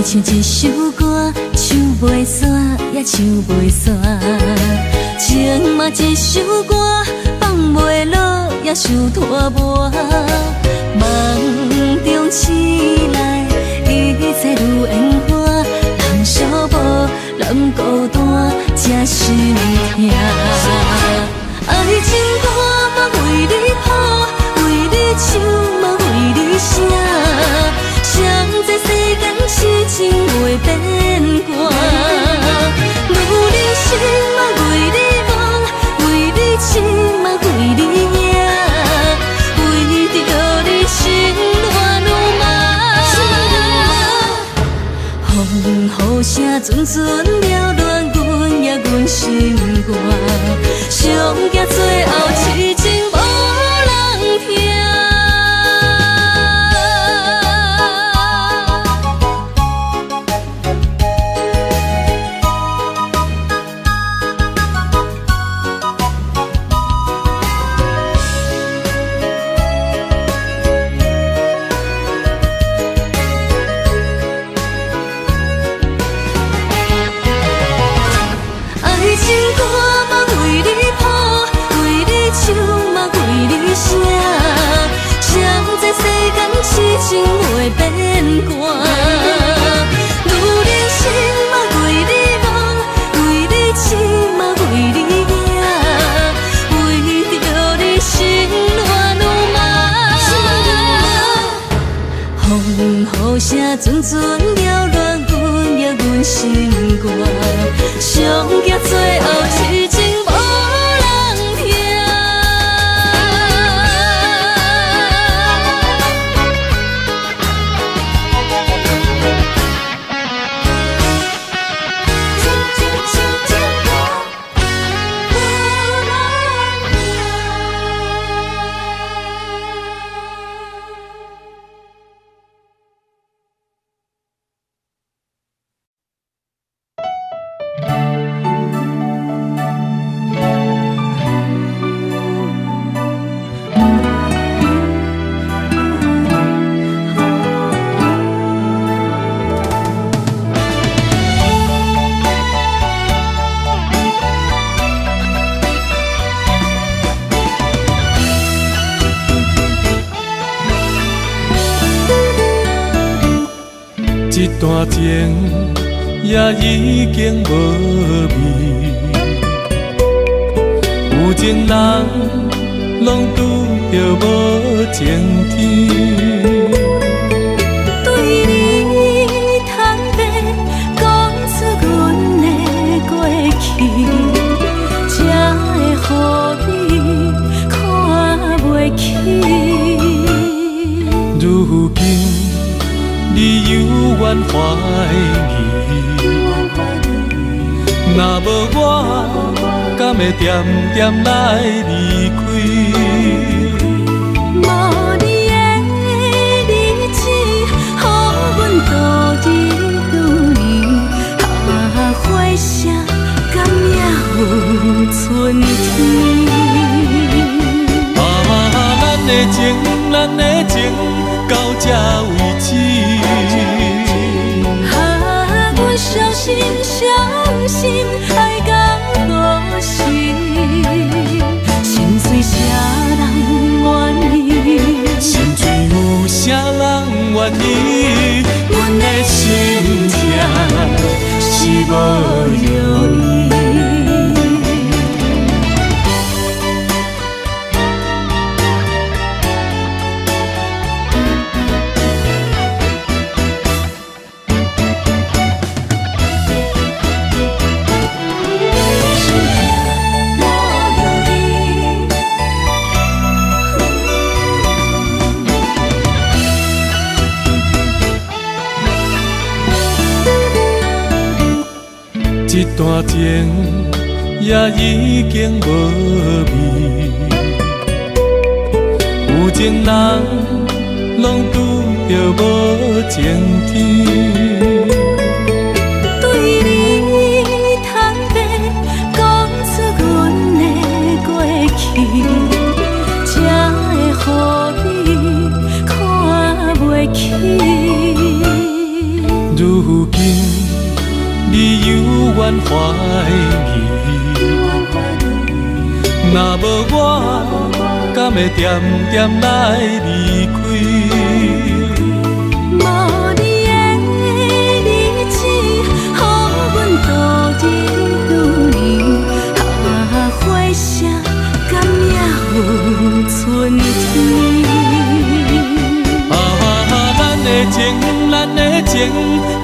[SPEAKER 2] 唱一首歌，唱袂煞也唱袂煞；情嘛一首歌，放袂落也想拖磨。梦中醒来，一切如烟花，人寂寞，人孤单，才心痛。爱情歌嘛为你谱，为你唱嘛为你写。谁知世间痴情袂变卦，女人心嘛为你梦，为你痴嘛为你赢，为着你心乱如麻。风雨声阵阵扰乱阮也阮心肝，上惊最后痴情无人听。痴情袂变卦，女人心嘛为你梦，为你痴嘛为你赢，为着你心乱如麻。风雨声阵阵扰乱阮也阮心肝。
[SPEAKER 4] 上惊最后是情无人听。
[SPEAKER 6] 一段情也已经无味，有情人拢拄着无情天。
[SPEAKER 4] 对你坦白讲出阮的过去，才会予你看袂起。
[SPEAKER 6] 如今你犹原怀疑，若无我，敢会点点来离开？
[SPEAKER 4] 无你的日子，予阮度日如年，花声敢也有春天？
[SPEAKER 6] 咱的情，咱的情，到这为止。
[SPEAKER 4] 阮伤心伤心，爱到何时？心碎啥人愿意？
[SPEAKER 6] 心碎有啥人愿意？阮的心痛是无容易。一段情也已经无味，有情人拢拄着无情天。
[SPEAKER 4] 对你坦白讲出阮的过去，才会予你看袂起。
[SPEAKER 6] 如今你犹原怀疑，若无我，敢会点点来离开？
[SPEAKER 4] 无你的日子，予阮度日如年，花声敢也有春天？
[SPEAKER 6] 咱的情，咱的情，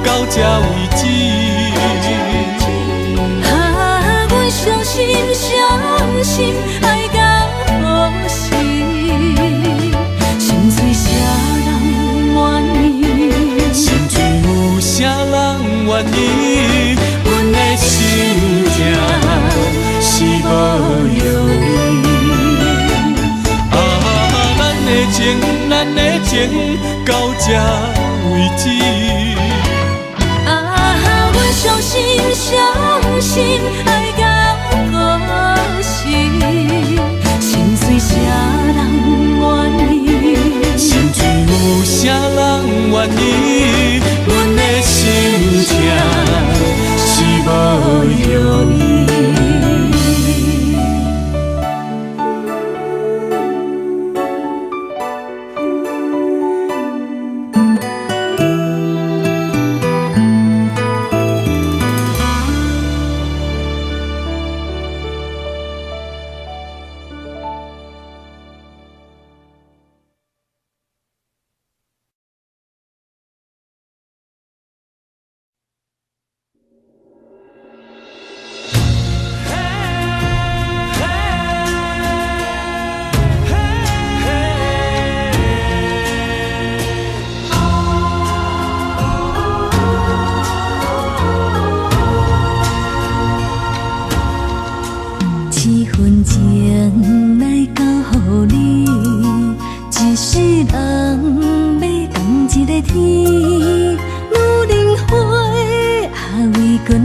[SPEAKER 6] 到这为止。
[SPEAKER 4] 阮伤心伤心，爱到何时？心碎啥人愿意？
[SPEAKER 6] 心碎有啥人愿意？阮的心痛是无容易。咱的情，咱的情，到这为止。
[SPEAKER 4] 阮伤心伤心，爱到何时？心碎啥人愿意？
[SPEAKER 6] 心碎有啥人愿意？阮的心痛是无容易。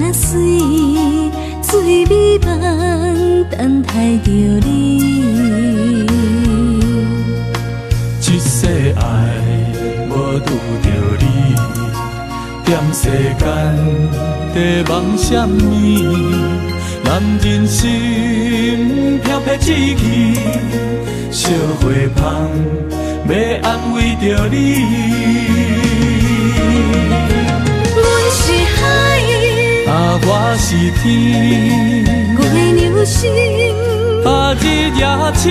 [SPEAKER 2] 若水，水美梦等待着你。
[SPEAKER 6] 一世爱无拄着你，踮世间在梦什么？男人心飘撇志气，烧花香要安慰着你。
[SPEAKER 2] 阮是海，
[SPEAKER 6] 我是天，
[SPEAKER 2] 月流星，
[SPEAKER 6] 日夜星，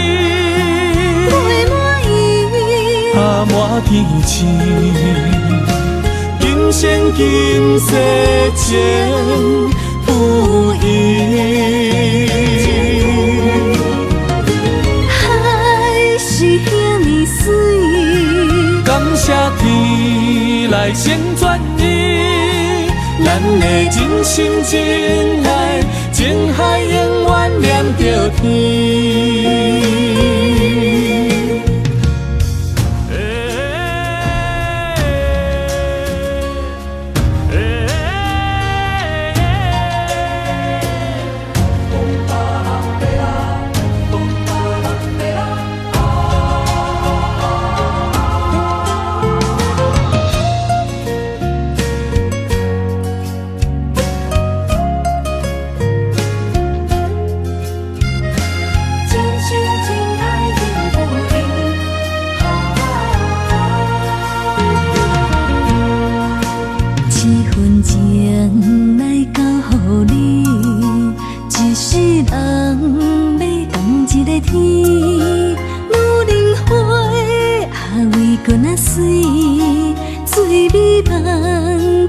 [SPEAKER 2] 月满意，
[SPEAKER 6] 满天星。今生今世情不移。
[SPEAKER 2] 海是遐尼水，
[SPEAKER 6] 感谢天来成全你，咱的真心真爱，情海永远念着天。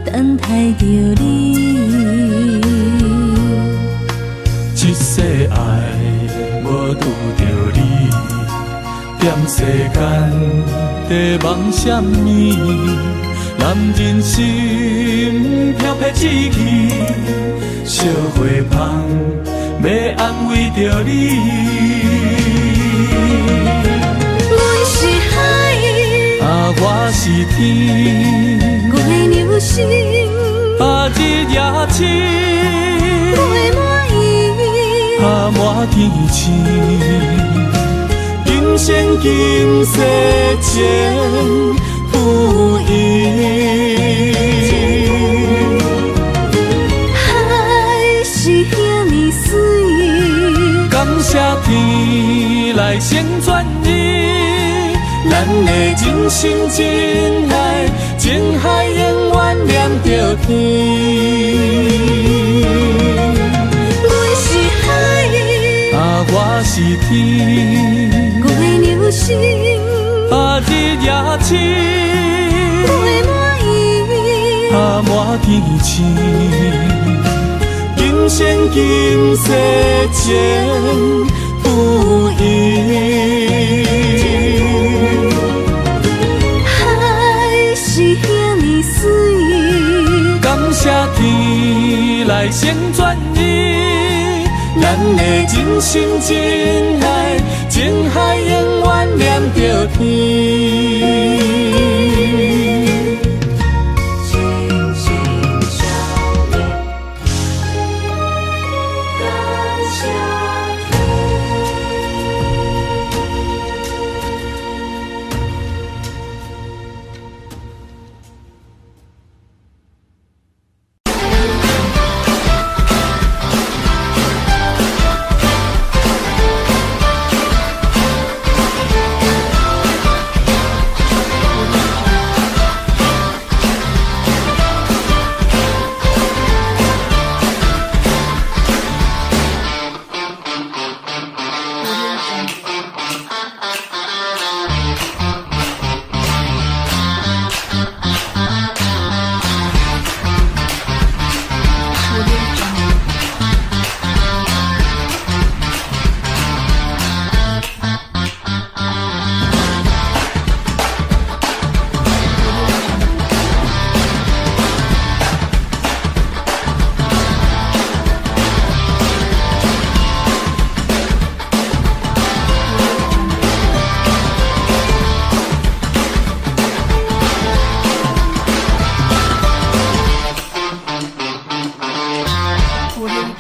[SPEAKER 2] 等待着你，
[SPEAKER 6] 一世爱无拄着你，踮世间在梦什么？男人心飘撇志气，烧花香要安慰着你。
[SPEAKER 2] 阮是海，
[SPEAKER 6] 我是天，
[SPEAKER 2] 月流星，
[SPEAKER 6] 日夜星，
[SPEAKER 2] 月满意，
[SPEAKER 6] 满天星。今生今世情不移。
[SPEAKER 2] 海是遐尼水，
[SPEAKER 6] 感谢天来成全你，咱的真心真爱，情海永远念着天。
[SPEAKER 2] 阮是海，
[SPEAKER 6] 我是天，
[SPEAKER 2] 月流星，
[SPEAKER 6] 日夜星，
[SPEAKER 2] 月满意，
[SPEAKER 6] 满天星。今生今世情不移。
[SPEAKER 2] 海是遐尼水，
[SPEAKER 6] 感谢天来成全你，咱的真心真爱，情海永远念着天。
[SPEAKER 7] Audio